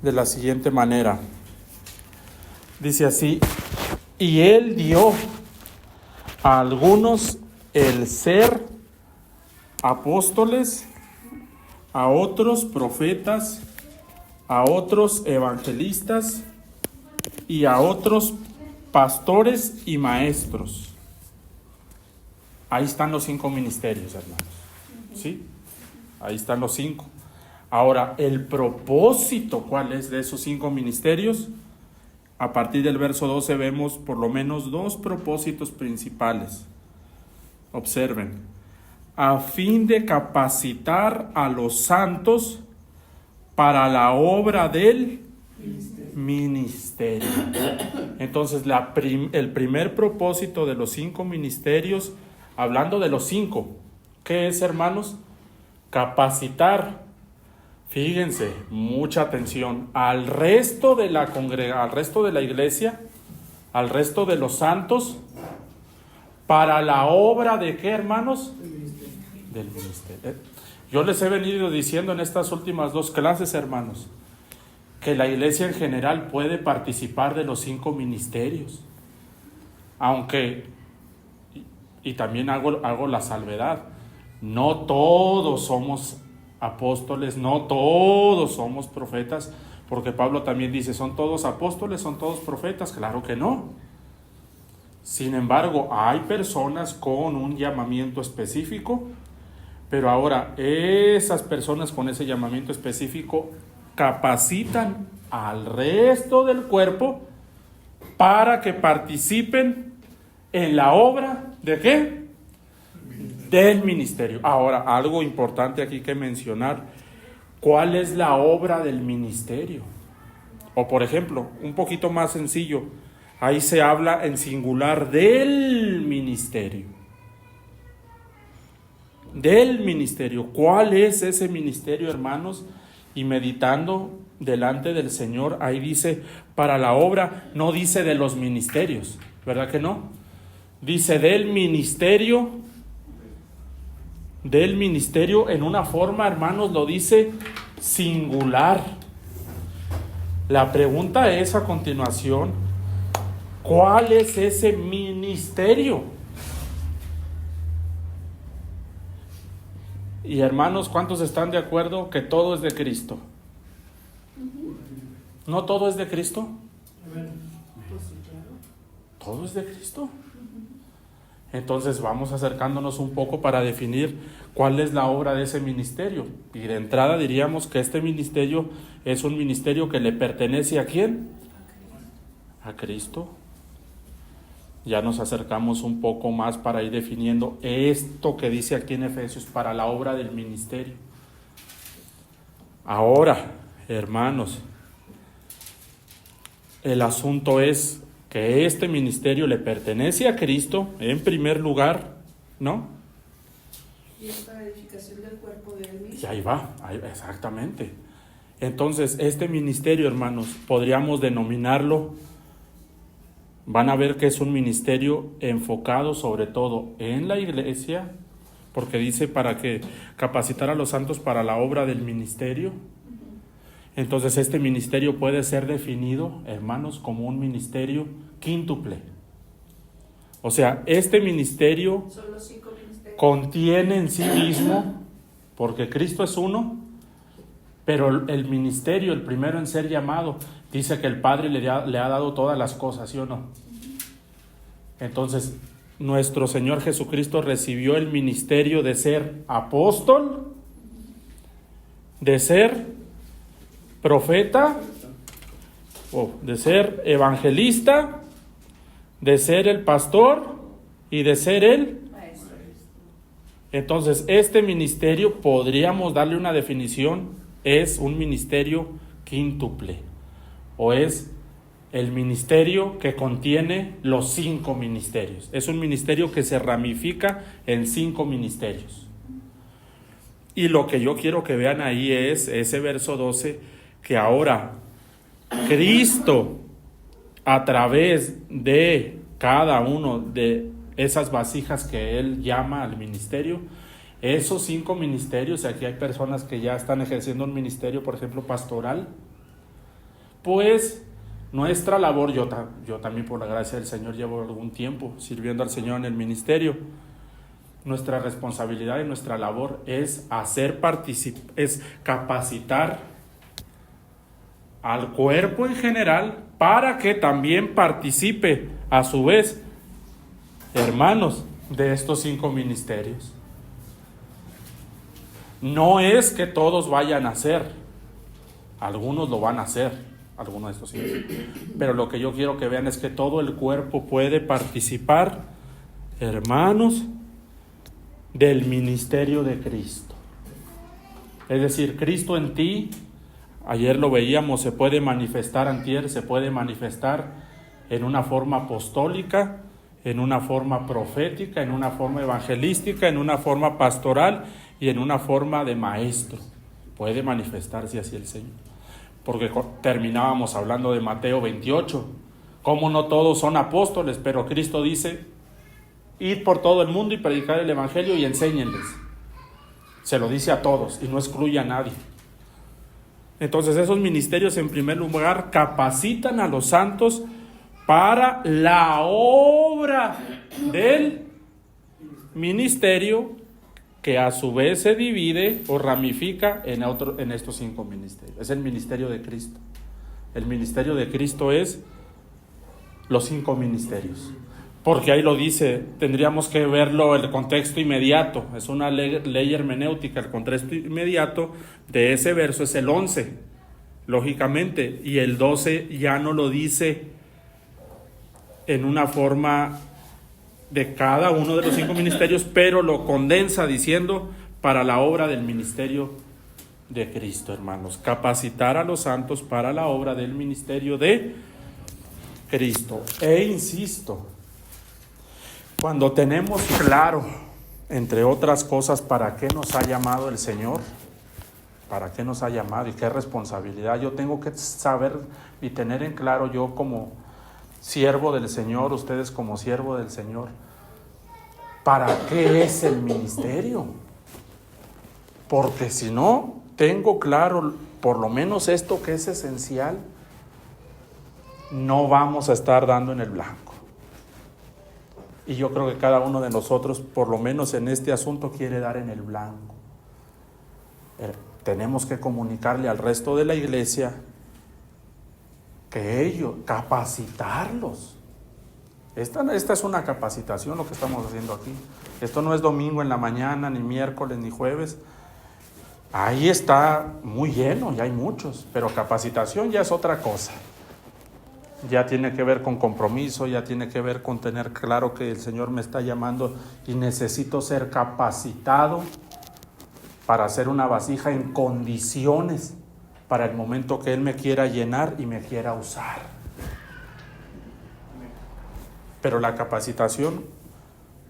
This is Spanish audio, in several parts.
de la siguiente manera. Dice así: y Él dio a algunos el ser apóstoles, a otros profetas, a otros evangelistas y a otros pastores y maestros. Ahí están los 5 ministerios, hermanos. ¿Sí? Ahí están los 5. Ahora, el propósito, ¿cuál es de esos 5 ministerios? A partir del verso 12 vemos por lo menos 2 propósitos principales. Observen: a fin de capacitar a los santos para la obra del ministerio. Entonces, el primer propósito de los 5 ministerios, hablando de los 5, ¿qué es, hermanos? Capacitar. Fíjense, mucha atención, al resto de la al resto de la iglesia, al resto de los santos, para la obra de ¿qué, hermanos? Del ministerio. Yo les he venido diciendo en estas últimas 2 clases, hermanos, que la iglesia en general puede participar de los 5 ministerios, aunque, y también hago la salvedad, no todos somos apóstoles, no todos somos profetas, porque Pablo también dice: ¿son todos apóstoles, son todos profetas? Claro que no. Sin embargo, hay personas con un llamamiento específico, pero ahora esas personas con ese llamamiento específico capacitan al resto del cuerpo para que participen en la obra ¿de qué? Del ministerio. Ahora, algo importante aquí que mencionar: ¿cuál es la obra del ministerio? O por ejemplo, un poquito más sencillo, ahí se habla en singular del ministerio. Del ministerio. ¿Cuál es ese ministerio, hermanos? Y meditando delante del Señor, ahí dice para la obra, no dice de los ministerios, ¿verdad que no? Dice del ministerio. Del ministerio, en una forma, hermanos, lo dice singular. La pregunta es a continuación: ¿cuál es ese ministerio? Y hermanos, ¿cuántos están de acuerdo que todo es de Cristo? ¿No todo es de Cristo? ¿Todo es de Cristo? Entonces vamos acercándonos un poco para definir cuál es la obra de ese ministerio. Y de entrada diríamos que este ministerio es un ministerio que le pertenece ¿a quién? A Cristo. Ya nos acercamos un poco más para ir definiendo esto que dice aquí en Efesios, para la obra del ministerio. Ahora, hermanos, el asunto es que este ministerio le pertenece a Cristo en primer lugar, ¿no? Y es para edificación del cuerpo de Él mismo. Y ahí va, exactamente. Entonces, este ministerio, hermanos, podríamos denominarlo, van a ver que es un ministerio enfocado sobre todo en la iglesia, porque dice para que capacitar a los santos para la obra del ministerio. Entonces este ministerio puede ser definido, hermanos, como un ministerio quíntuple. O sea, este ministerio Son los 5 ministerios. contiene en sí mismo, porque Cristo es uno, pero el ministerio, el primero en ser llamado, dice que el Padre le ha dado todas las cosas, ¿sí o no? Entonces, nuestro Señor Jesucristo recibió el ministerio de ser apóstol, de ser profeta, de ser evangelista, de ser el pastor y de ser el Maestro. Entonces, este ministerio, podríamos darle una definición, es un ministerio quíntuple, o es el ministerio que contiene los 5 ministerios. Es un ministerio que se ramifica en 5 ministerios. Y lo que yo quiero que vean ahí es ese verso 12, que ahora Cristo, a través de cada uno de esas vasijas que Él llama al ministerio, esos 5 ministerios, aquí hay personas que ya están ejerciendo un ministerio, por ejemplo, pastoral, pues nuestra labor, yo también por la gracia del Señor llevo algún tiempo sirviendo al Señor en el ministerio. Nuestra responsabilidad y nuestra labor es es capacitar al cuerpo en general para que también participe a su vez, hermanos, de estos 5 ministerios. No es que todos vayan a hacer, algunos lo van a hacer, algunos de estos 5, pero lo que yo quiero que vean es que todo el cuerpo puede participar, hermanos, del ministerio de Cristo. Es decir, Cristo en ti, ayer lo veíamos, se puede manifestar, antier, se puede manifestar en una forma apostólica, en una forma profética, en una forma evangelística, en una forma pastoral y en una forma de maestro. Puede manifestarse así el Señor. Porque terminábamos hablando de Mateo 28, cómo no todos son apóstoles, pero Cristo dice: id por todo el mundo y predicar el evangelio y enséñenles. Se lo dice a todos y no excluye a nadie. Entonces esos ministerios, en primer lugar, capacitan a los santos para la obra del ministerio, que a su vez se divide o ramifica en estos 5 ministerios. Es el ministerio de Cristo. El ministerio de Cristo es los 5 ministerios. Porque ahí lo dice, tendríamos que verlo el contexto inmediato. Es una ley hermenéutica. El contexto inmediato de ese verso es el 11, lógicamente. Y el 12 ya no lo dice en una forma de cada uno de los 5 ministerios, pero lo condensa diciendo: para la obra del ministerio de Cristo, hermanos. Capacitar a los santos para la obra del ministerio de Cristo. E insisto, cuando tenemos claro, entre otras cosas, para qué nos ha llamado el Señor, para qué nos ha llamado y qué responsabilidad, yo tengo que saber y tener en claro, yo como siervo del Señor, ustedes como siervo del Señor, ¿para qué es el ministerio? Porque si no tengo claro por lo menos esto que es esencial, no vamos a estar dando en el blanco. Y yo creo que cada uno de nosotros, por lo menos en este asunto, quiere dar en el blanco. Tenemos que comunicarle al resto de la iglesia que ellos, capacitarlos. Esta es una capacitación lo que estamos haciendo aquí. Esto no es domingo en la mañana, ni miércoles, ni jueves. Ahí está muy lleno, ya hay muchos, pero capacitación ya es otra cosa. Ya tiene que ver con compromiso, ya tiene que ver con tener claro que el Señor me está llamando y necesito ser capacitado para hacer una vasija en condiciones para el momento que Él me quiera llenar y me quiera usar. Pero la capacitación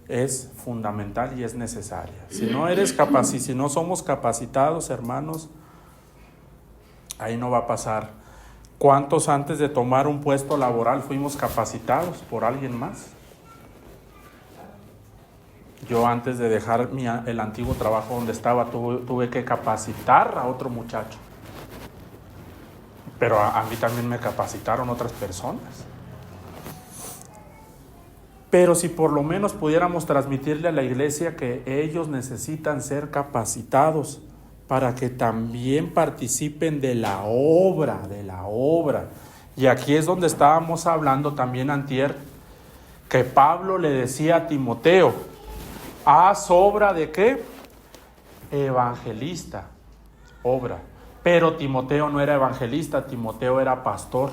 es fundamental y es necesaria. Si no somos capacitados, hermanos, ahí no va a pasar. ¿Cuántos antes de tomar un puesto laboral fuimos capacitados por alguien más? Yo antes de dejar el antiguo trabajo donde estaba, tuve que capacitar a otro muchacho. Pero a mí también me capacitaron otras personas. Pero si por lo menos pudiéramos transmitirle a la iglesia que ellos necesitan ser capacitados para que también participen de la obra. Y aquí es donde estábamos hablando también antier, que Pablo le decía a Timoteo: haz obra de ¿qué? Evangelista, obra. Pero Timoteo no era evangelista, Timoteo era pastor.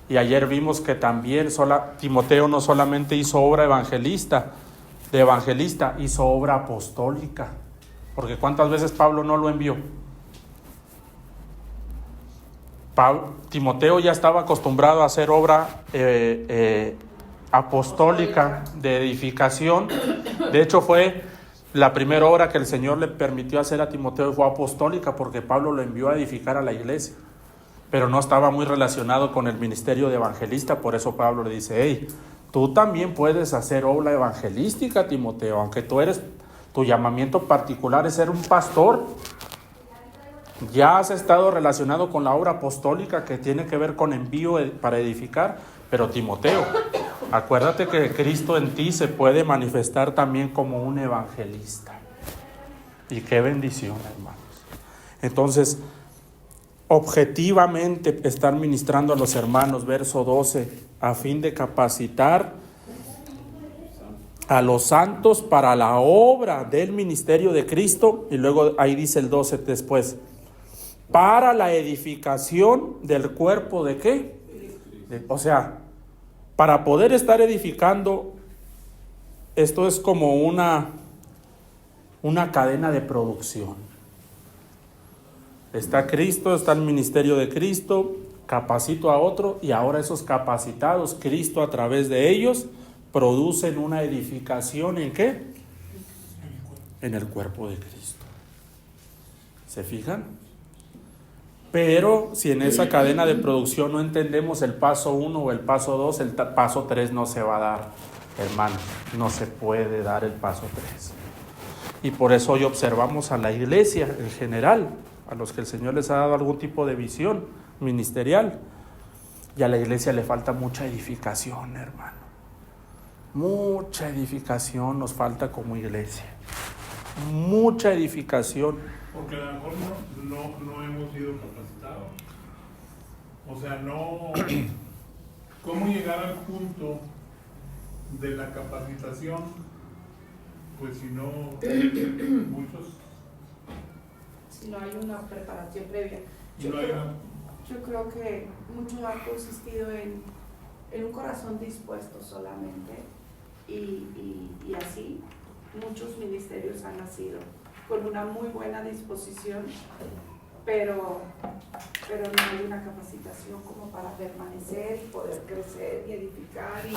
Y ayer vimos que también Timoteo no solamente hizo obra de evangelista, hizo obra apostólica. Porque ¿cuántas veces Pablo no lo envió? Timoteo ya estaba acostumbrado a hacer obra apostólica de edificación. De hecho, fue la primera obra que el Señor le permitió hacer a Timoteo, fue apostólica, porque Pablo lo envió a edificar a la iglesia. Pero no estaba muy relacionado con el ministerio de evangelista. Por eso Pablo le dice: hey, tú también puedes hacer obra evangelística, Timoteo, aunque tu llamamiento particular es ser un pastor. Ya has estado relacionado con la obra apostólica que tiene que ver con envío para edificar, pero Timoteo, acuérdate que Cristo en ti se puede manifestar también como un evangelista. Y qué bendición, hermanos. Entonces, objetivamente estar ministrando a los hermanos, verso 12, a fin de capacitar a los santos para la obra del ministerio de Cristo, y luego ahí dice el 12 después, para la edificación del cuerpo de ¿qué? O sea, para poder estar edificando, esto es como una cadena de producción. Está Cristo, está el ministerio de Cristo, capacito a otro, y ahora esos capacitados, Cristo a través de ellos, producen una edificación ¿en qué? En el cuerpo de Cristo. ¿Se fijan? Pero si en esa cadena de producción no entendemos el paso 1 o el paso 2, el paso 3 no se va a dar, hermanos. No se puede dar el paso 3. Y por eso hoy observamos a la iglesia en general, a los que el Señor les ha dado algún tipo de visión ministerial, y a la iglesia le falta mucha edificación, hermano. Mucha edificación nos falta como iglesia. Mucha edificación. Porque a lo mejor no hemos sido capacitados. O sea, no. ¿Cómo llegar al punto de la capacitación? Pues si no, muchos. Si no hay una preparación previa. Yo creo que mucho ha consistido en un corazón dispuesto solamente. Y así muchos ministerios han nacido con una muy buena disposición, pero no hay una capacitación como para permanecer y poder crecer y edificar y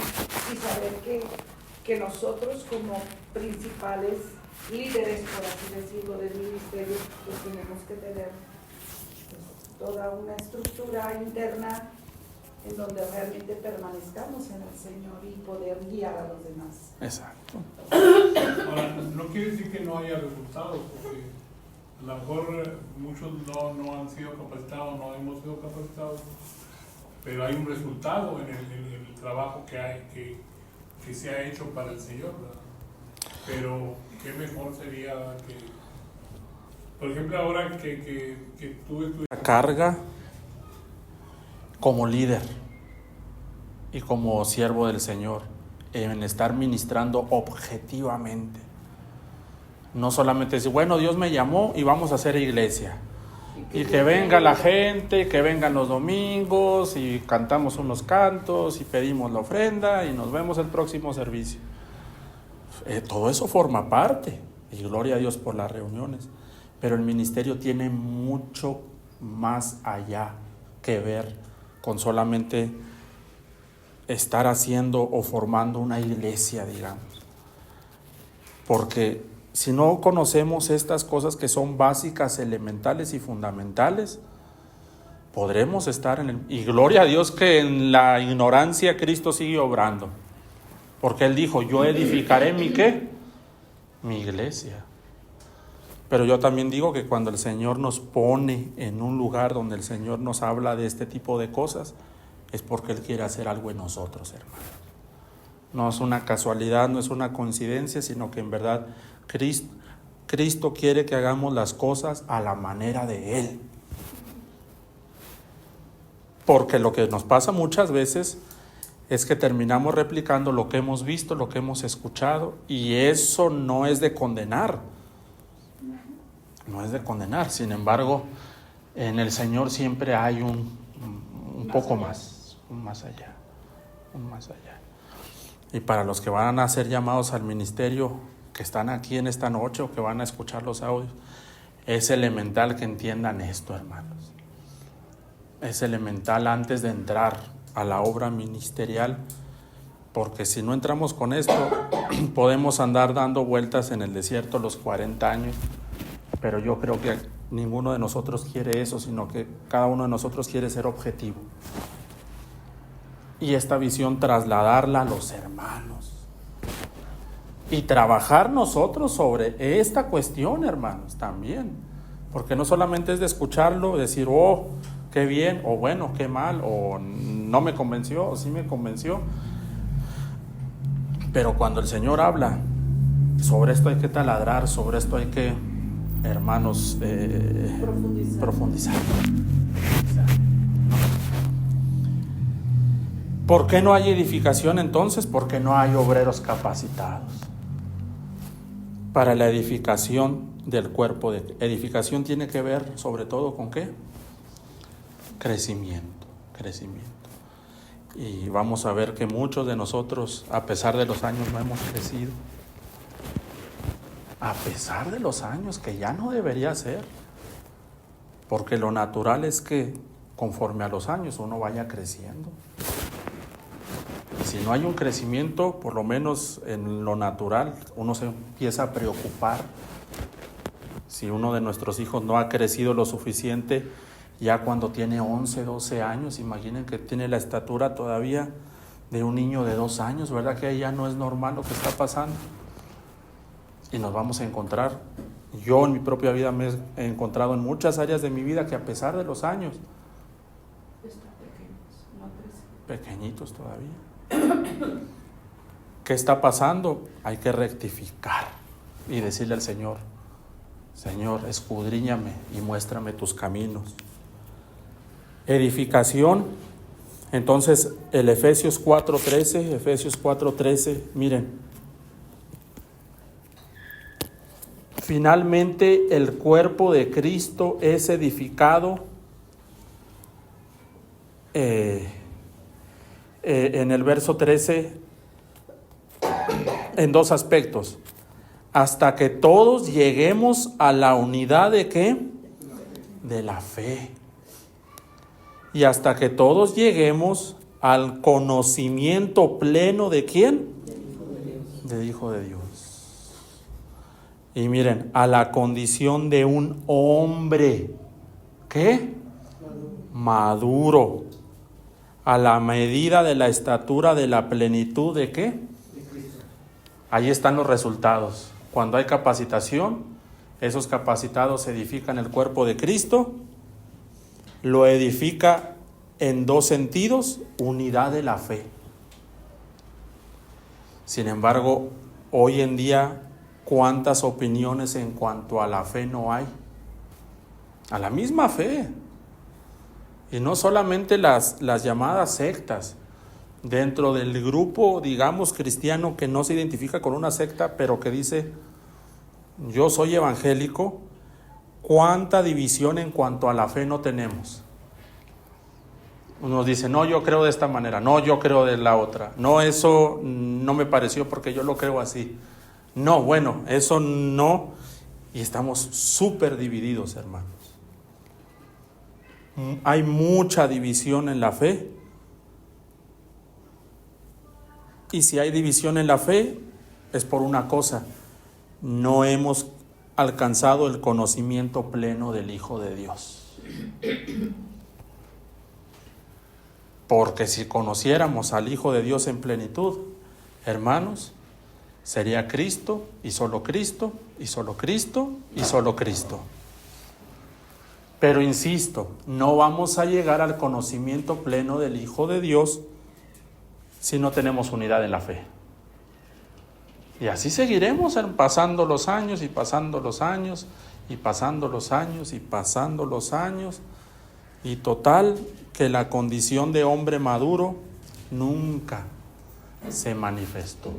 saber que nosotros como principales líderes, por así decirlo, del ministerio, pues tenemos que tener toda una estructura interna en donde realmente permanezcamos en el Señor y poder guiar a los demás. Exacto. Ahora, no quiere decir que no haya resultados, porque a lo mejor muchos no han sido capacitados, no hemos sido capacitados, pero hay un resultado en el trabajo que se ha hecho para el Señor, ¿verdad? Pero qué mejor sería que, por ejemplo, ahora que tú estuviste... La carga como líder y como siervo del Señor en estar ministrando objetivamente. No solamente decir, bueno, Dios me llamó y vamos a hacer iglesia. Y que venga la gente, que vengan los domingos y cantamos unos cantos y pedimos la ofrenda y nos vemos el próximo servicio. Todo eso forma parte, y gloria a Dios por las reuniones. Pero el ministerio tiene mucho más allá que ver con solamente estar haciendo o formando una iglesia, digamos. Porque si no conocemos estas cosas que son básicas, elementales y fundamentales, podremos estar y gloria a Dios que en la ignorancia Cristo sigue obrando. Porque Él dijo, yo edificaré mi ¿qué? Mi iglesia. Pero yo también digo que cuando el Señor nos pone en un lugar donde el Señor nos habla de este tipo de cosas, es porque Él quiere hacer algo en nosotros, hermano. No es una casualidad, no es una coincidencia, sino que en verdad Cristo quiere que hagamos las cosas a la manera de Él. Porque lo que nos pasa muchas veces es que terminamos replicando lo que hemos visto, lo que hemos escuchado, y eso no es de condenar. No es de condenar, sin embargo, en el Señor siempre hay un poco más, un más allá. Y para los que van a ser llamados al ministerio, que están aquí en esta noche o que van a escuchar los audios, es elemental que entiendan esto, hermanos. Es elemental antes de entrar a la obra ministerial, porque si no entramos con esto, podemos andar dando vueltas en el desierto los 40 años, pero yo creo que ninguno de nosotros quiere eso, sino que cada uno de nosotros quiere ser objetivo. Y esta visión trasladarla a los hermanos. Y trabajar nosotros sobre esta cuestión, hermanos, también. Porque no solamente es de escucharlo, decir, oh, qué bien, o bueno, qué mal, o no me convenció, o sí me convenció. Pero cuando el Señor habla, sobre esto hay que taladrar, sobre esto hay que, hermanos, profundizar. ¿Por qué no hay edificación entonces? Porque no hay obreros capacitados para la edificación del cuerpo. Edificación tiene que ver sobre todo con ¿qué? Crecimiento. Y vamos a ver que muchos de nosotros, a pesar de los años, no hemos crecido. A pesar de los años, que ya no debería ser. Porque lo natural es que conforme a los años uno vaya creciendo. Y si no hay un crecimiento, por lo menos en lo natural, uno se empieza a preocupar. Si uno de nuestros hijos no ha crecido lo suficiente, ya cuando tiene 11, 12 años, imaginen que tiene la estatura todavía de un niño de 2 años, ¿verdad? Que ya no es normal lo que está pasando. Y nos vamos a encontrar, yo en mi propia vida me he encontrado en muchas áreas de mi vida que a pesar de los años, pequeñitos todavía. ¿Qué está pasando? Hay que rectificar y decirle al Señor, Señor, escudriñame y muéstrame tus caminos. Edificación. Entonces el Efesios 4:13, miren. Finalmente el cuerpo de Cristo es edificado en el verso 13 en 2 aspectos. Hasta que todos lleguemos a la unidad de ¿qué? De la fe. Y hasta que todos lleguemos al conocimiento pleno ¿de quién? Del Hijo de Dios. Y miren, a la condición de un hombre, ¿qué? Maduro. A la medida de la estatura de la plenitud ¿de qué? Ahí están los resultados. Cuando hay capacitación, esos capacitados edifican el cuerpo de Cristo. Lo edifica en 2 sentidos, unidad de la fe. Sin embargo, hoy en día, ¿cuántas opiniones en cuanto a la fe no hay? A la misma fe. Y no solamente las llamadas sectas. Dentro del grupo, digamos, cristiano que no se identifica con una secta, pero que dice, yo soy evangélico, ¿cuánta división en cuanto a la fe no tenemos? Uno dice, no, yo creo de esta manera, no, yo creo de la otra, no, eso no me pareció porque yo lo creo así. No, bueno, eso no, y estamos súper divididos, hermanos. Hay mucha división en la fe. Y si hay división en la fe, es por una cosa: no hemos alcanzado el conocimiento pleno del Hijo de Dios. Porque si conociéramos al Hijo de Dios en plenitud, hermanos, sería Cristo y solo Cristo y solo Cristo y solo Cristo. Pero insisto, no vamos a llegar al conocimiento pleno del Hijo de Dios si no tenemos unidad en la fe. Y así seguiremos pasando los años y pasando los años y pasando los años y pasando los años. Y total, que la condición de hombre maduro nunca se manifestó.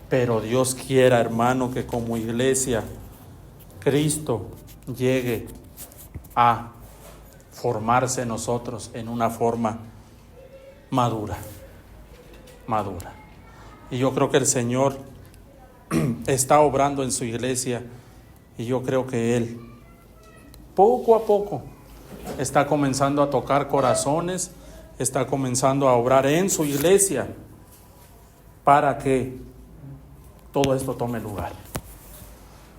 Pero Dios quiera, hermano, que como iglesia, Cristo llegue a formarse en nosotros en una forma madura. Y yo creo que el Señor está obrando en su iglesia, y yo creo que Él, poco a poco, está comenzando a tocar corazones, está comenzando a obrar en su iglesia para que todo esto tome lugar.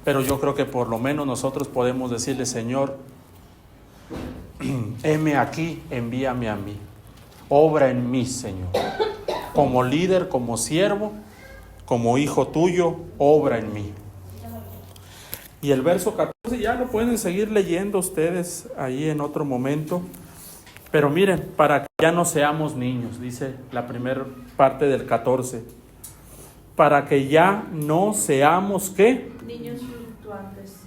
Pero yo creo que por lo menos nosotros podemos decirle: Señor, heme aquí, envíame a mí, obra en mí, Señor, como líder, como siervo, como hijo tuyo, obra en mí. Y el verso 14 ya lo pueden seguir leyendo ustedes ahí en otro momento. Pero miren, para que ya no seamos niños, dice la primera parte del 14. Para que ya no seamos, ¿qué? Niños fluctuantes,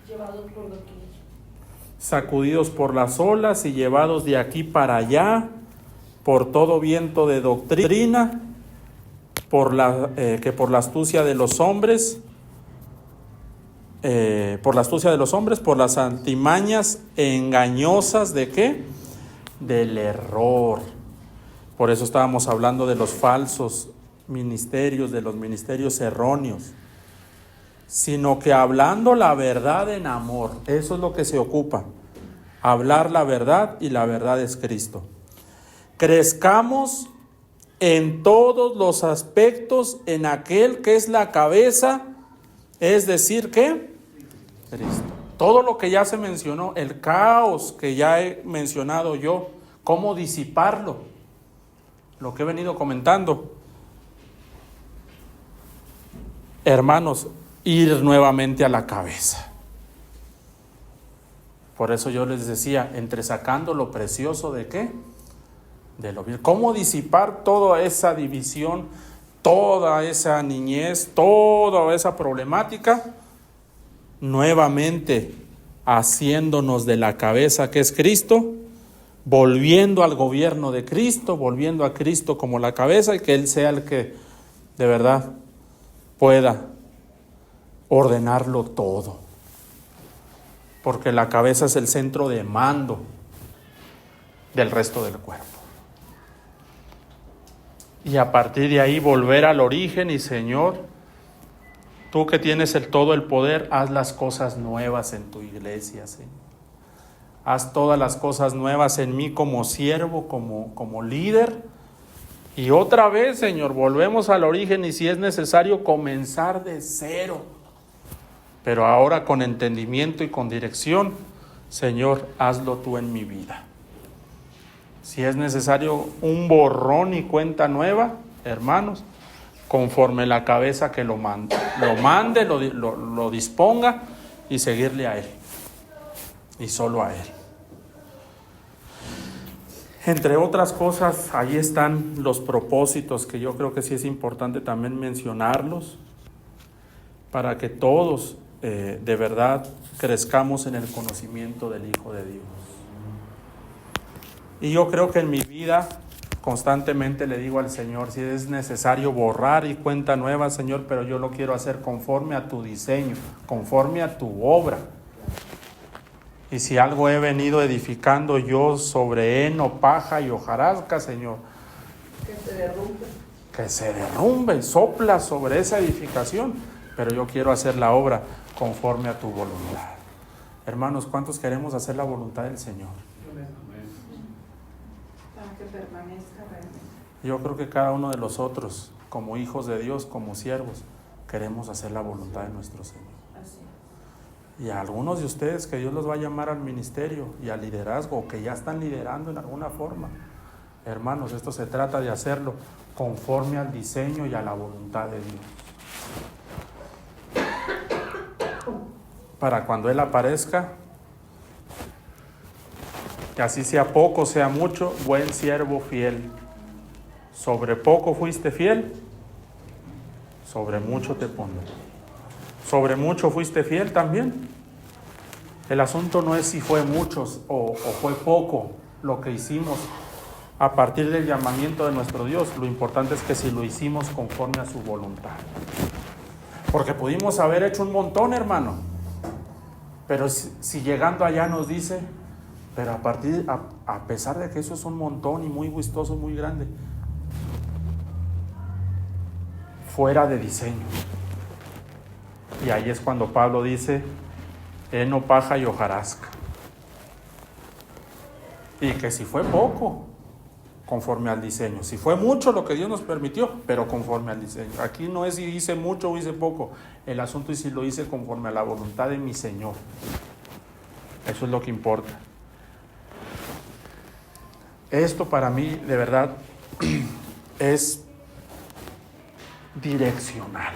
llevados por doquier. Sacudidos por las olas y llevados de aquí para allá, por todo viento de doctrina, por la astucia de los hombres, por las artimañas engañosas ¿de qué? Del error. Por eso estábamos hablando de los falsos ministerios, de los ministerios erróneos, sino que hablando la verdad en amor. Eso es lo que se ocupa, hablar la verdad, y la verdad es Cristo. Crezcamos en todos los aspectos en aquel que es la cabeza, es decir, ¿qué? Cristo. Todo lo que ya se mencionó, el caos que ya he mencionado yo, cómo disiparlo, lo que he venido comentando. Hermanos, ir nuevamente a la cabeza. Por eso yo les decía, entresacando lo precioso de ¿qué? De lo bien. ¿Cómo disipar toda esa división, toda esa niñez, toda esa problemática? Nuevamente haciéndonos de la cabeza que es Cristo, volviendo al gobierno de Cristo, volviendo a Cristo como la cabeza, y que Él sea el que de verdad pueda ordenarlo todo. Porque la cabeza es el centro de mando del resto del cuerpo. Y a partir de ahí volver al origen y Señor, tú que tienes todo el poder, haz las cosas nuevas en tu iglesia, Señor. Haz todas las cosas nuevas en mí como siervo, como líder. Y otra vez, Señor, volvemos al origen y si es necesario comenzar de cero. Pero ahora con entendimiento y con dirección, Señor, hazlo tú en mi vida. Si es necesario un borrón y cuenta nueva, hermanos, conforme la cabeza que lo mande, lo disponga, y seguirle a Él. Y solo a Él. Entre otras cosas, ahí están los propósitos, que yo creo que sí es importante también mencionarlos, para que todos de verdad crezcamos en el conocimiento del Hijo de Dios. Y yo creo que en mi vida constantemente le digo al Señor, si es necesario borrar y cuenta nueva, Señor, pero yo lo quiero hacer conforme a tu diseño, conforme a tu obra. Y si algo he venido edificando yo sobre heno, paja y hojarasca, Señor, que se derrumbe, sopla sobre esa edificación, pero yo quiero hacer la obra conforme a tu voluntad. Hermanos, ¿cuántos queremos hacer la voluntad del Señor? Para que permanezca realmente. Yo creo que cada uno de nosotros, como hijos de Dios, como siervos, queremos hacer la voluntad de nuestro Señor. Y a algunos de ustedes que Dios los va a llamar al ministerio y al liderazgo, o que ya están liderando en alguna forma, hermanos, esto se trata de hacerlo conforme al diseño y a la voluntad de Dios. Para cuando Él aparezca, que así sea poco, sea mucho, buen siervo fiel. Sobre poco fuiste fiel, sobre mucho te pondré. Sobre mucho fuiste fiel también. El asunto no es si fue mucho o fue poco lo que hicimos a partir del llamamiento de nuestro Dios. Lo importante es que si lo hicimos conforme a su voluntad. Porque pudimos haber hecho un montón, hermano. Pero si llegando allá nos dice, pero a pesar de que eso es un montón y muy gustoso, muy grande, fuera de diseño. Y ahí es cuando Pablo dice, heno, paja y hojarasca. Y que si fue poco, conforme al diseño. Si fue mucho lo que Dios nos permitió, pero conforme al diseño. Aquí no es si hice mucho o hice poco. El asunto es si lo hice conforme a la voluntad de mi Señor. Eso es lo que importa. Esto para mí, de verdad, es direccional.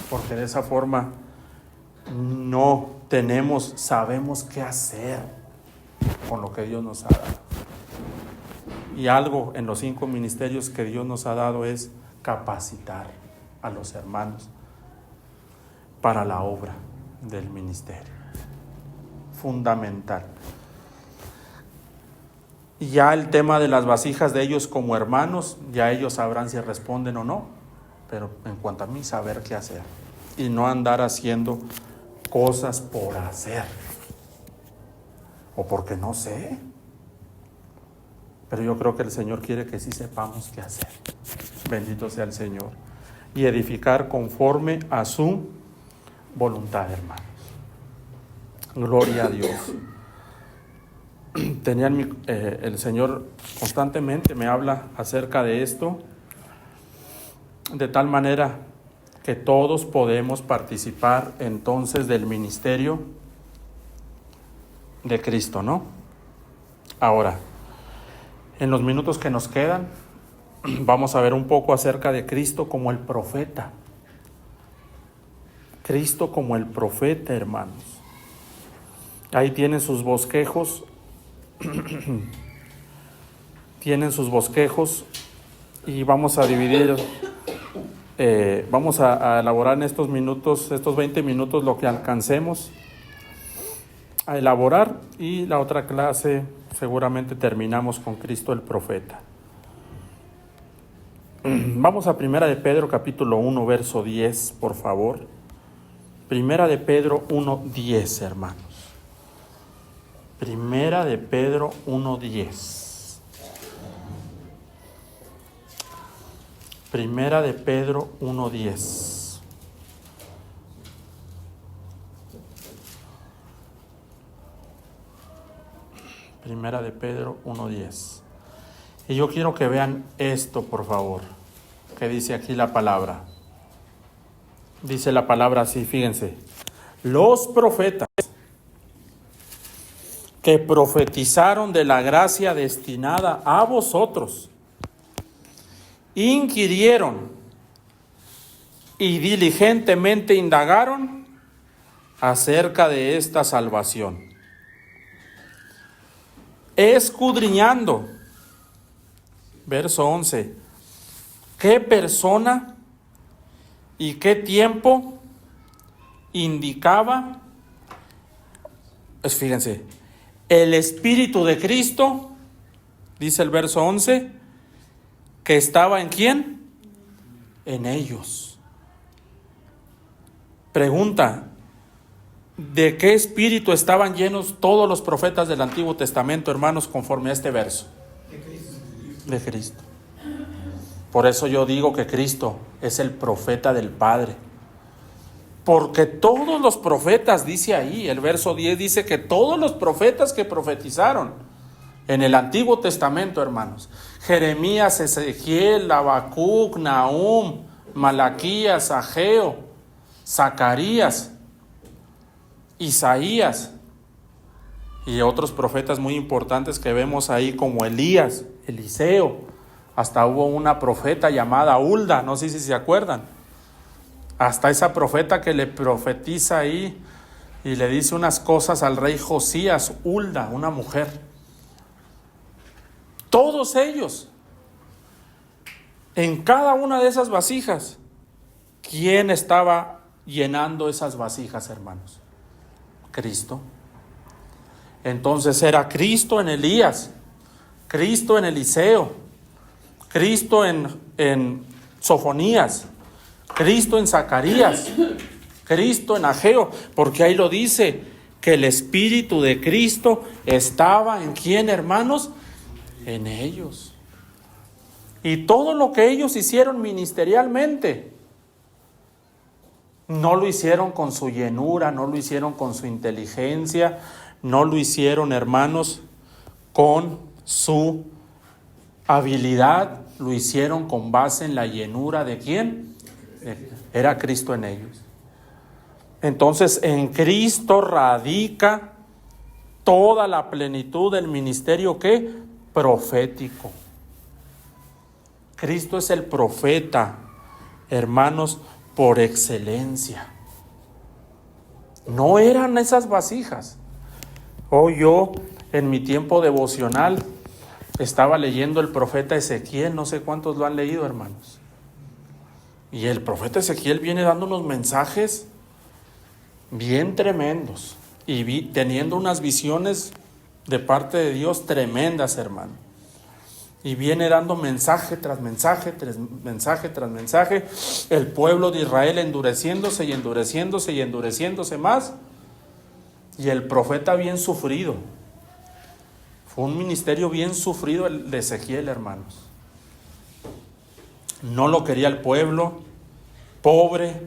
Porque de esa forma no sabemos qué hacer con lo que Dios nos ha dado. Y algo en los 5 ministerios que Dios nos ha dado es capacitar a los hermanos para la obra del ministerio. Fundamental. Y ya el tema de las vasijas de ellos como hermanos, ya ellos sabrán si responden o no. Pero en cuanto a mí, saber qué hacer. Y no andar haciendo cosas por hacer. O porque no sé. Pero yo creo que el Señor quiere que sí sepamos qué hacer. Bendito sea el Señor. Y edificar conforme a su voluntad, hermanos. Gloria a Dios. El Señor constantemente me habla acerca de esto, de tal manera que todos podemos participar entonces del ministerio de Cristo, ¿no? Ahora, en los minutos que nos quedan, vamos a ver un poco acerca de Cristo como el profeta. Cristo como el profeta, hermanos. Ahí tienen sus bosquejos. Tienen sus bosquejos y vamos a dividir, vamos a elaborar en estos minutos, estos 20 minutos, lo que alcancemos a elaborar, y la otra clase seguramente terminamos con Cristo el profeta. Vamos a Primera de Pedro capítulo 1 verso 10, por favor. Primera de Pedro 1:10, hermanos. Primera de Pedro 1:10. Primera de Pedro 1:10. Primera de Pedro 1:10. Y yo quiero que vean esto, por favor, que dice aquí la palabra. Dice la palabra así, fíjense. Los profetas que profetizaron de la gracia destinada a vosotros, inquirieron y diligentemente indagaron acerca de esta salvación, escudriñando, verso 11, qué persona y qué tiempo indicaba, pues fíjense, el Espíritu de Cristo, dice el verso 11, que estaba ¿en quién? En ellos. Pregunta, ¿de qué espíritu estaban llenos todos los profetas del Antiguo Testamento, hermanos, conforme a este verso? De Cristo. De Cristo. Por eso yo digo que Cristo es el profeta del Padre. Porque todos los profetas, dice ahí, el verso 10 dice que todos los profetas que profetizaron en el Antiguo Testamento, hermanos, Jeremías, Ezequiel, Habacuc, Nahum, Malaquías, Ageo, Zacarías, Isaías y otros profetas muy importantes que vemos ahí como Elías, Eliseo, hasta hubo una profeta llamada Hulda, no sé si se acuerdan. Hasta esa profeta que le profetiza ahí y le dice unas cosas al rey Josías, Hulda, una mujer. Todos ellos, en cada una de esas vasijas, ¿quién estaba llenando esas vasijas, hermanos? Cristo. Entonces era Cristo en Elías, Cristo en Eliseo, Cristo en Sofonías, Cristo en Zacarías, Cristo en Ageo, porque ahí lo dice, que el Espíritu de Cristo estaba ¿en quién, hermanos? En ellos. Y todo lo que ellos hicieron ministerialmente, no lo hicieron con su llenura, no lo hicieron con su inteligencia, no lo hicieron, hermanos, con su habilidad, lo hicieron con base en la llenura de ¿quién? Era Cristo en ellos. Entonces, en Cristo radica toda la plenitud del ministerio, ¿qué? Profético. Cristo es el profeta, hermanos, por excelencia. No eran esas vasijas. Hoy yo, en mi tiempo devocional, estaba leyendo el profeta Ezequiel. No sé cuántos lo han leído, hermanos. Y el profeta Ezequiel viene dando unos mensajes bien tremendos y teniendo unas visiones de parte de Dios tremendas, hermano. Y viene dando mensaje tras mensaje, mensaje tras mensaje. El pueblo de Israel endureciéndose y endureciéndose y endureciéndose más. Y el profeta bien sufrido. Fue un ministerio bien sufrido el de Ezequiel, hermanos. No lo quería el pueblo, pobre.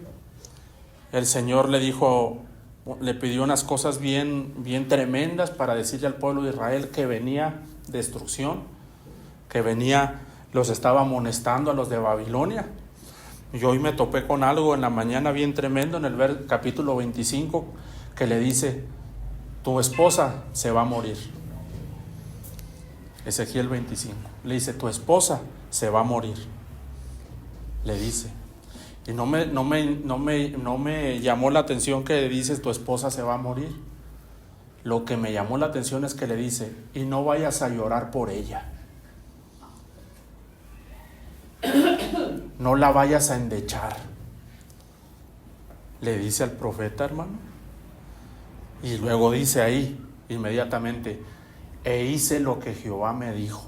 El Señor le dijo, le pidió unas cosas bien tremendas para decirle al pueblo de Israel que venía destrucción, que venía, los estaba amonestando a los de Babilonia. Y hoy me topé con algo en la mañana bien tremendo en el capítulo 25 que le dice, tu esposa se va a morir. Ezequiel 25. Le dice, tu esposa se va a morir. Le dice. Y no me llamó la atención que le dices, tu esposa se va a morir. Lo que me llamó la atención es que le dice, y no vayas a llorar por ella. No la vayas a endechar. Le dice al profeta, hermano. Y luego dice ahí, inmediatamente, e hice lo que Jehová me dijo.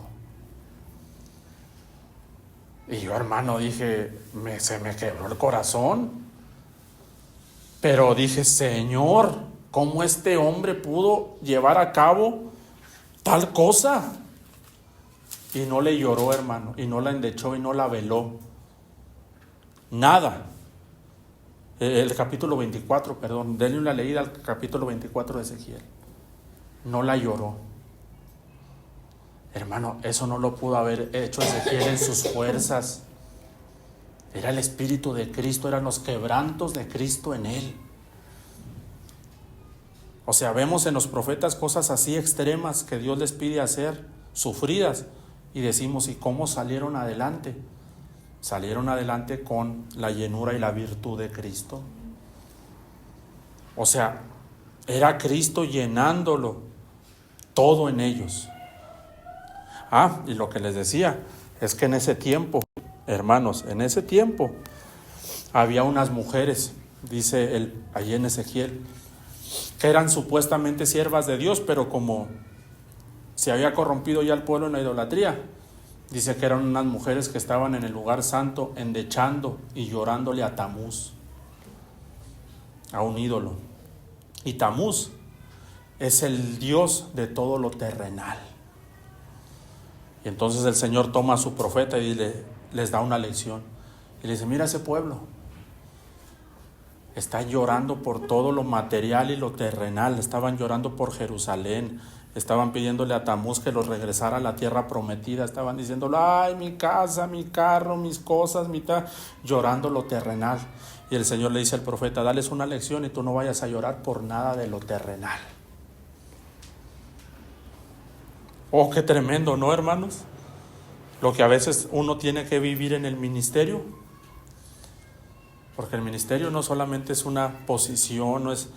Y yo, hermano, dije, se me quebró el corazón. Pero dije, Señor, ¿cómo este hombre pudo llevar a cabo tal cosa? Y no le lloró, hermano, y no la endechó y no la veló. Nada. El capítulo 24, perdón, denle una leída al capítulo 24 de Ezequiel. No la lloró. Hermano, eso no lo pudo haber hecho Ezequiel en sus fuerzas. Era el Espíritu de Cristo, eran los quebrantos de Cristo en él. O sea, vemos en los profetas cosas así extremas que Dios les pide hacer, sufridas, y decimos, ¿y cómo salieron adelante? Salieron adelante con la llenura y la virtud de Cristo. O sea, era Cristo llenándolo todo en ellos. Y lo que les decía es que en ese tiempo, hermanos, en ese tiempo había unas mujeres, dice allí en Ezequiel, que eran supuestamente siervas de Dios, pero como se había corrompido ya el pueblo en la idolatría, dice que eran unas mujeres que estaban en el lugar santo endechando y llorándole a Tamuz, a un ídolo. Y Tamuz es el dios de todo lo terrenal. Y entonces el Señor toma a su profeta y les da una lección. Y le dice, mira ese pueblo. Está llorando por todo lo material y lo terrenal. Estaban llorando por Jerusalén. Estaban pidiéndole a Tamuz que los regresara a la tierra prometida. Estaban diciéndole, ay, mi casa, mi carro, mis cosas, llorando lo terrenal. Y el Señor le dice al profeta, dales una lección y tú no vayas a llorar por nada de lo terrenal. Oh, qué tremendo, ¿no, hermanos? Lo que a veces uno tiene que vivir en el ministerio. Porque el ministerio no solamente es una posición, no es...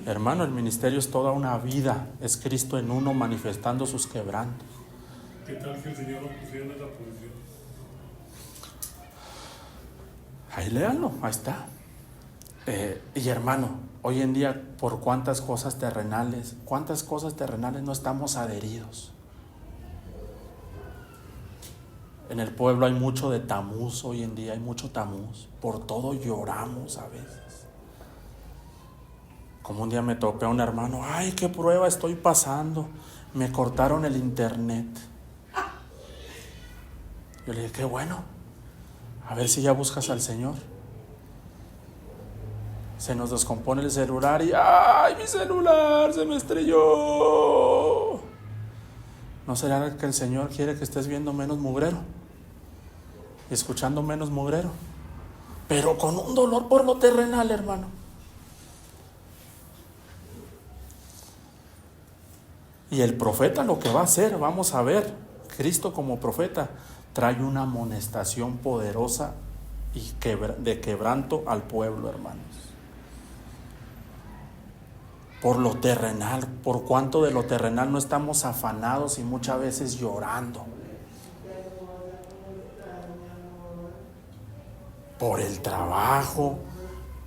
Hermano, el ministerio es toda una vida. Es Cristo en uno manifestando sus quebrantos. ¿Qué tal que el Señor lo pusiera en esa posición? Ahí léanlo, ahí está. Y hermano, hoy en día, ¿por cuántas cosas terrenales no estamos adheridos? En el pueblo hay mucho de Tamuz hoy en día, hay mucho Tamuz. Por todo lloramos a veces. Como un día me topé a un hermano, ay, qué prueba estoy pasando, me cortaron el internet. Yo le dije, qué bueno, a ver si ya buscas al Señor. Se nos descompone el celular y ¡ay, mi celular se me estrelló! ¿No será que el Señor quiere que estés viendo menos mugrero? Y escuchando menos mugrero. Pero con un dolor por lo terrenal, hermano. Y el profeta lo que va a hacer, vamos a ver, Cristo como profeta trae una amonestación poderosa y de quebranto al pueblo, hermanos. por lo terrenal, por cuánto de lo terrenal no estamos afanados y muchas veces llorando. Por el trabajo,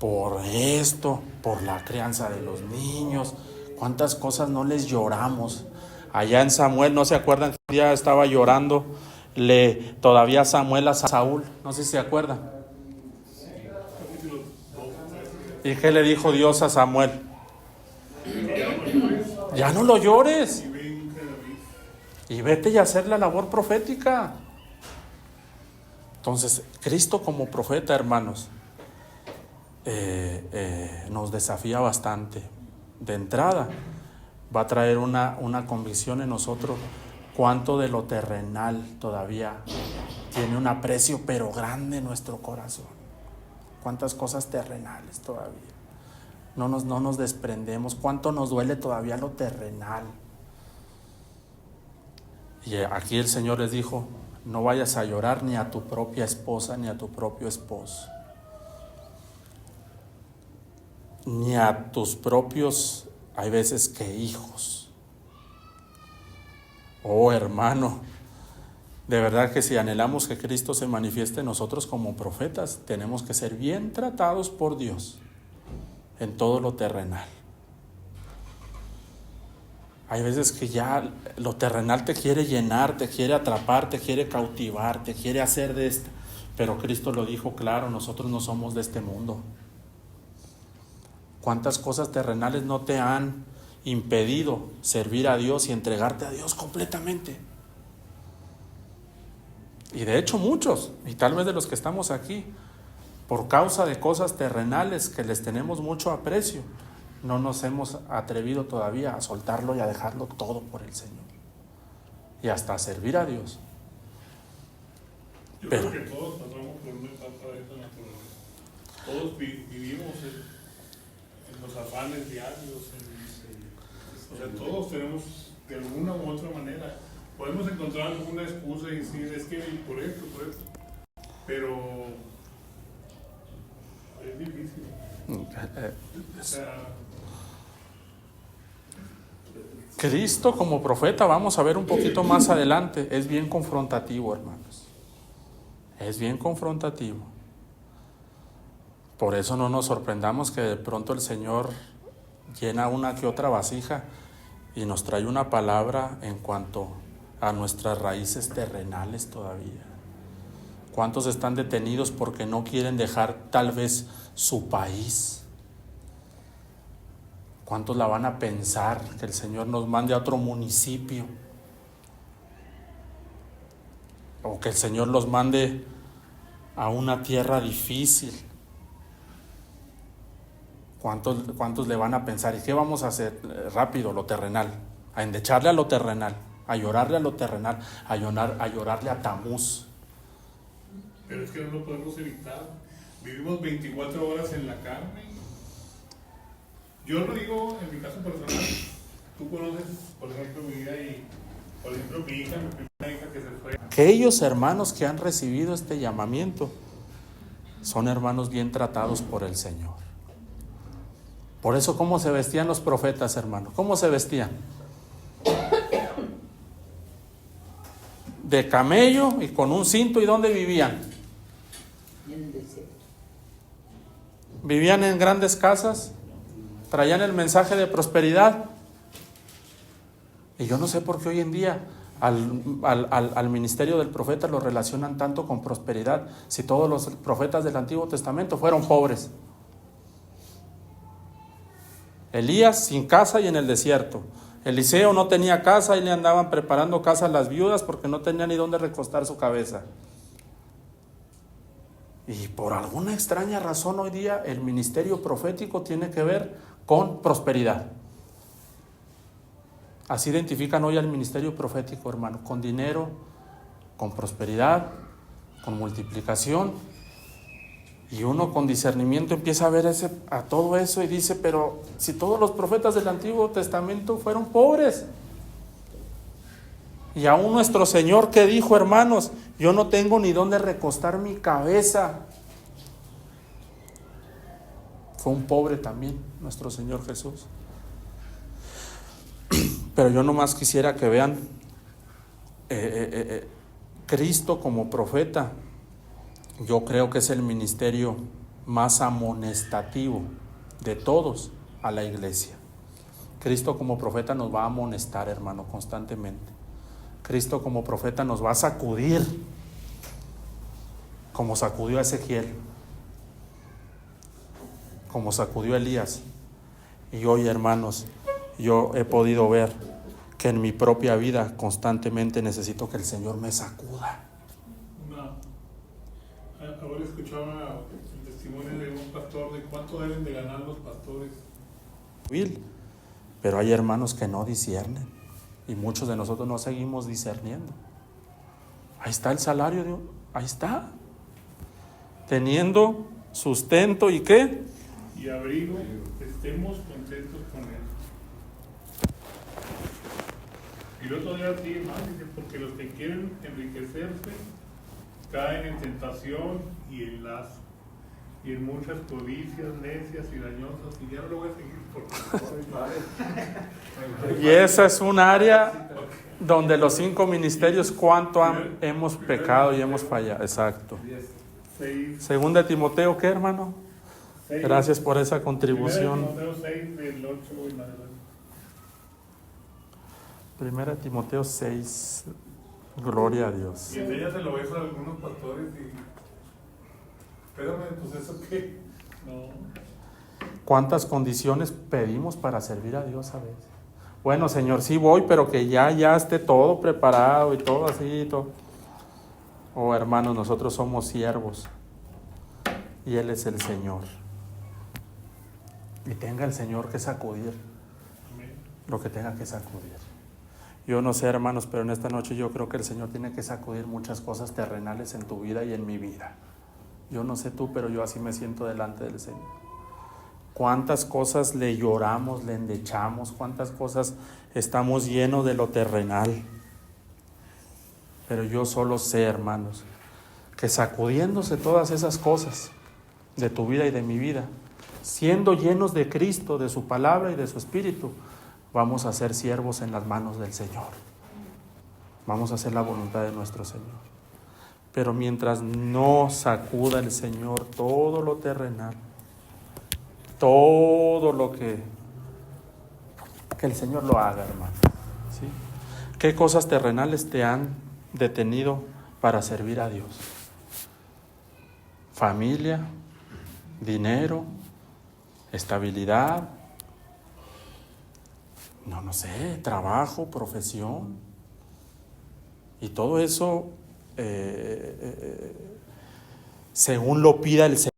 por esto, por la crianza de los niños. ¿Cuántas cosas no les lloramos? Allá en Samuel, ¿no se acuerdan que un día estaba llorando todavía Samuel a Saúl? No sé si se acuerdan. ¿Y qué le dijo Dios a Samuel? Ya no lo llores. Y vete y hacer la labor profética. Entonces, Cristo como profeta, hermanos, nos desafía bastante. De entrada, va a traer una convicción en nosotros cuánto de lo terrenal todavía tiene un aprecio, pero grande en nuestro corazón. Cuántas cosas terrenales todavía. No nos desprendemos. Cuánto nos duele todavía lo terrenal. Y aquí el Señor les dijo: no vayas a llorar ni a tu propia esposa, ni a tu propio esposo, ni a tus propios, hay veces que hijos. Oh, hermano, de verdad que si anhelamos que Cristo se manifieste en nosotros como profetas, tenemos que ser bien tratados por Dios en todo lo terrenal. Hay veces que ya lo terrenal te quiere llenar, te quiere atrapar, te quiere cautivar, te quiere hacer de esto. Pero Cristo lo dijo claro: nosotros no somos de este mundo. ¿Cuántas cosas terrenales no te han impedido servir a Dios y entregarte a Dios completamente? Y de hecho muchos, y tal vez de los que estamos aquí, por causa de cosas terrenales que les tenemos mucho aprecio, no nos hemos atrevido todavía a soltarlo y a dejarlo todo por el Señor. Y hasta a servir a Dios. Yo creo que todos pasamos por una etapa de esa naturaleza. Todos vivimos en los afanes diarios. O sea, todos tenemos de alguna u otra manera. Podemos encontrar alguna excusa y decir: es que por esto. Pero es difícil. O sea, Cristo como profeta, vamos a ver un poquito más adelante, es bien confrontativo, hermanos. Es bien confrontativo. Por eso no nos sorprendamos que de pronto el Señor llena una que otra vasija y nos trae una palabra en cuanto a nuestras raíces terrenales todavía. ¿Cuántos están detenidos porque no quieren dejar tal vez su país? ¿Cuántos la van a pensar que el Señor nos mande a otro municipio? O que el Señor los mande a una tierra difícil. ¿Cuántos le van a pensar? ¿Y qué vamos a hacer? Rápido, lo terrenal. A endecharle a lo terrenal, a llorarle a lo terrenal, a llorarle a Tamuz. Pero es que no lo podemos evitar. Vivimos 24 horas en la carne. Yo lo digo en mi caso personal. Tú conoces, por ejemplo, mi vida y, por ejemplo, mi primera hija que se fue. Aquellos hermanos que han recibido este llamamiento son hermanos bien tratados por el Señor. Por eso, ¿cómo se vestían los profetas, hermano? ¿Cómo se vestían? De camello y con un cinto. ¿Y dónde vivían? En el desierto. Vivían en grandes casas, traían el mensaje de prosperidad. Y yo no sé por qué hoy en día al ministerio del profeta lo relacionan tanto con prosperidad, si todos los profetas del Antiguo Testamento fueron pobres. Elías sin casa y en el desierto. Eliseo no tenía casa y le andaban preparando casa a las viudas porque no tenía ni dónde recostar su cabeza. Y por alguna extraña razón hoy día el ministerio profético tiene que ver con prosperidad. Así identifican hoy al ministerio profético, hermano, con dinero, con prosperidad, con multiplicación. Y uno con discernimiento empieza a ver a todo eso y dice: pero si todos los profetas del Antiguo Testamento fueron pobres. Y aún nuestro Señor, que dijo, hermanos: yo no tengo ni dónde recostar mi cabeza. Fue un pobre también nuestro Señor Jesús. Pero yo nomás quisiera que vean Cristo como profeta. Yo creo que es el ministerio más amonestativo de todos a la iglesia. Cristo como profeta nos va a amonestar, hermano, constantemente. Cristo como profeta nos va a sacudir, como sacudió a Ezequiel, como sacudió a Elías. Y hoy, hermanos, yo he podido ver que en mi propia vida constantemente necesito que el Señor me sacuda. Ahora escuchaba el testimonio de un pastor de cuánto deben de ganar los pastores. Pero hay hermanos que no disciernen y muchos de nosotros no seguimos discerniendo. Ahí está el salario de ahí está, teniendo sustento y ¿qué? Y abrigo, estemos contentos con él. Y el otro día sí, más dice, porque los que quieren enriquecerse caen en tentación y en lazo, y en muchas codicias necias y dañosas, y ya no lo voy a seguir porque Y esa es un área donde los 5 ministerios cuánto hemos pecado y hemos fallado. Exacto. Segunda de Timoteo, ¿qué, hermano? Gracias por esa contribución. Timoteo 6 del 8 en adelante. Primera de Timoteo 6. Gloria a Dios. Y enséñaselo eso a algunos pastores y... Espérame, pues ¿eso qué? No. ¿Cuántas condiciones pedimos para servir a Dios a veces? Bueno, Señor, sí voy, pero que ya esté todo preparado y todo así y todo. Oh, hermanos, nosotros somos siervos y Él es el Señor. Y tenga el Señor que sacudir lo que tenga que sacudir. Yo no sé, hermanos, pero en esta noche yo creo que el Señor tiene que sacudir muchas cosas terrenales en tu vida y en mi vida. Yo no sé tú, pero yo así me siento delante del Señor. Cuántas cosas le lloramos, le endechamos, cuántas cosas estamos llenos de lo terrenal. Pero yo solo sé, hermanos, que sacudiéndose todas esas cosas de tu vida y de mi vida, siendo llenos de Cristo, de su palabra y de su Espíritu, vamos a ser siervos en las manos del Señor. Vamos a hacer la voluntad de nuestro Señor. Pero mientras no sacuda el Señor todo lo terrenal, todo lo que el Señor lo haga, hermano. ¿Sí? ¿Qué cosas terrenales te han detenido para servir a Dios? Familia, dinero, estabilidad, no sé, trabajo, profesión. Y todo eso, según lo pida el Señor.